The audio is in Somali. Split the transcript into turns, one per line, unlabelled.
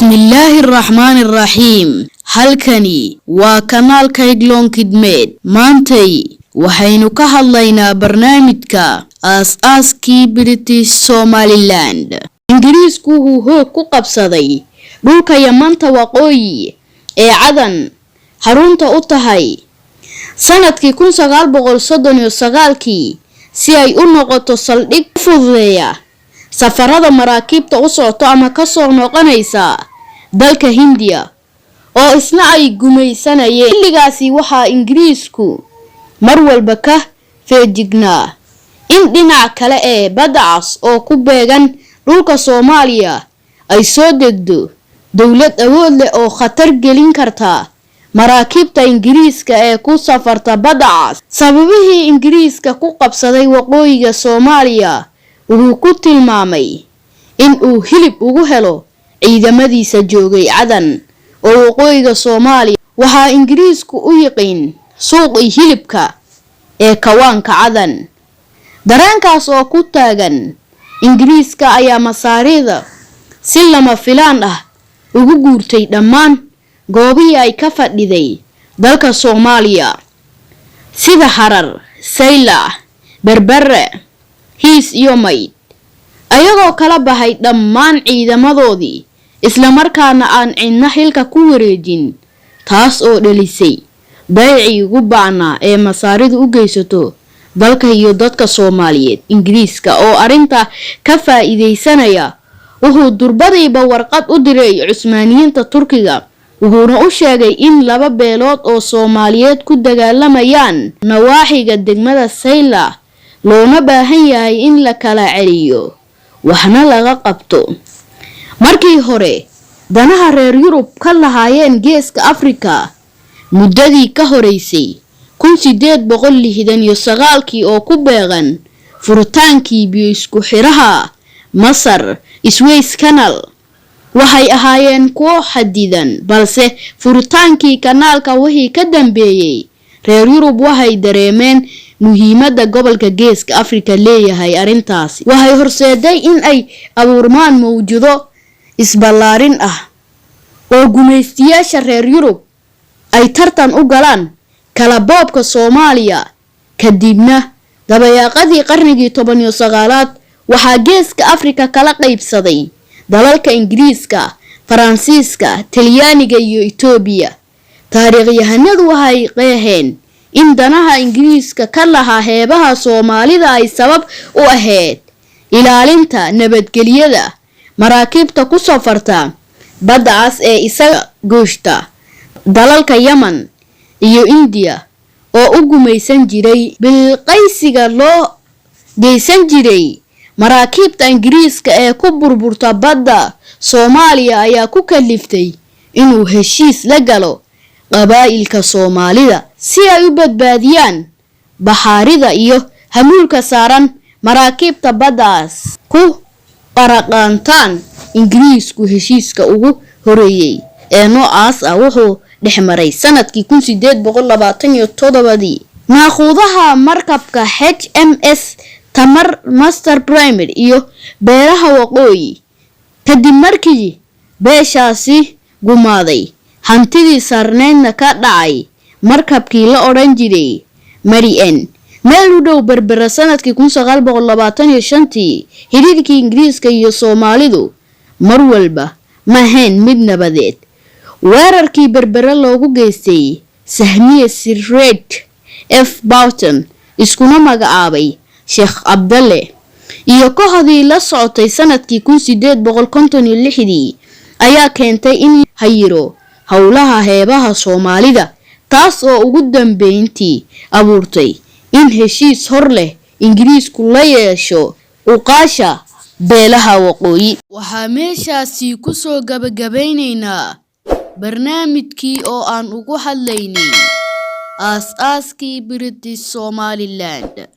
بسم الله الرحمن الرحيم halkani waa kanaalkaygloon kidmeed maantay waxaynu ka hadlaynaa barnaamijka aas-aaskii British Somaliland. Ingiriisku wuxuu hoog ku qabsaday dhulka Yamanta waqooyi ee Cadan xarunta u tahay sanadkii 1939 si ay u noqoto saldhig fududeeya safarada maraakiibta u socoto ama ka soo noqonaysa dalka Hindiya oo isna ay gumaysanayeen. xilligaasi waxaa Ingiriisku mar walba ka feejignaa in dhinac kale ee badda cas oo ku beegan dhulka Soomaaliya ay soo degdo dawlad awood leh oo khatar gelin karta maraakiibta Ingiriiska ee ku safarta badda cas. Sababihii Ingiriiska ku qabsaday waqooyiga Soomaaliya wuxuu ku tilmaamay in uu hilib ugu helo ciidamadiisa joogay Cadan oo waqooyiga Soomaaliya. waxaa Ingiriisku u yiqiin suuqii hilibka ee kawaanka Cadan. dareenkaas oo ku taagan Ingiriiska ayaa masaarida si lama filaan ah ugu guurtay dhammaan goobihii ay ka fadhiday dalka Soomaaliya sida Harar, Saylac, Berbera, Hiis iyo Mayd, ayagoo kala baxay dhammaan ciidamadoodii isla markaana aan cidna xilka ku wareejin, taas oo dhalisay dayacii ugu bacnaa ee masaaridu u geysato dalka iyo dadka Soomaaliyeed. Ingiriiska oo arinta ka faa'iideysanaya wuxuu durbadiiba warqad u diray Cusmaaniyiinta Turkiga wuxuuna u sheegay in laba beelood oo Soomaaliyeed ku dagaalamayaan nawaaxiga degmada Saylac loona baahan yahay in la kala celiyo waxna laga qabto. markii hore danaha reer Yurub ka lahaayeen geeska Afrika muddadii ka horeysay 1869 oo ku beegan furitaankii biyo isku xiraha Masar Suez Canal waxay ahaayeen kuwo xadidan, balse furitaankii kanaalka wixii ka dambeeyay reer Yurub waxay dareemeen muhiimadda gobolka geeska Afrika leeyahay. arintaasi waxay horseeday in ay abuurmaan mawjado isballaarin ah oo gumaystiyaasha reer Yurub ay tartan u galaan kala boobka Soomaaliya. kadibna dabayaaqadii qarnigii 19aad waxaa geeska Afrika kala qaybsaday dalalka Ingiriiska, Faransiiska, Talyaaniga iyo Itoobiya. taariikhyahanadu waxay qeexeen in danaha Ingiriiska ka lahaa heebaha Soomaalida ay sabab u ahayd ilaalinta nabadgelyada maraakiibta ku safarta badda cas ee isaga gooshta dalalka Yemen iyo India oo u gumaysan jiray bilqaysiga loo geysan jiray maraakiibta Ingiriiska ee ku burburta badda Soomaaliya ayaa ku kaliftay inuu heshiis la galo qabaa'ilka Soomaalida si ay u badbaadiyaan baharida iyo hamuulka saaran maraakiibta baddaas ku qaraqantaan. Ingiriisku heshiiska ugu horeeyay ee noocaas ah wuxuu dhexmaray sanadkii 1827 naaquudaha markabka HMS Tamar Master Primary iyo beeraha waqooyi. kadib markii beeshaasi gumaaday hantidii sarneedna ka dhacay markabkii la odhan jiray Marian meel u dhow Berbera sanadkii 1925 xiriirkii Ingiriiska iyo Soomaalidu mar walba ma ahayn mid nabadeed. weerarkii Berbera loogu geystay sahmiye Sir Reid F. Boughton iskuna magacaabay Sheekh Abdalle iyo kooxdii la socotay sanadkii 1856 ayaa keentay in hayiro howlaha heebaha Soomaalida, taas oo ugu dambeyntii abuurtay in heshiis hor leh Ingiriisku la yeesho uqaasha beelaha waqooyi. waxaa meeshaasi ku soo gabagabaynaynaa barnaamijkii oo aan ugu hadlaynay aas-aaskii British Somaliland.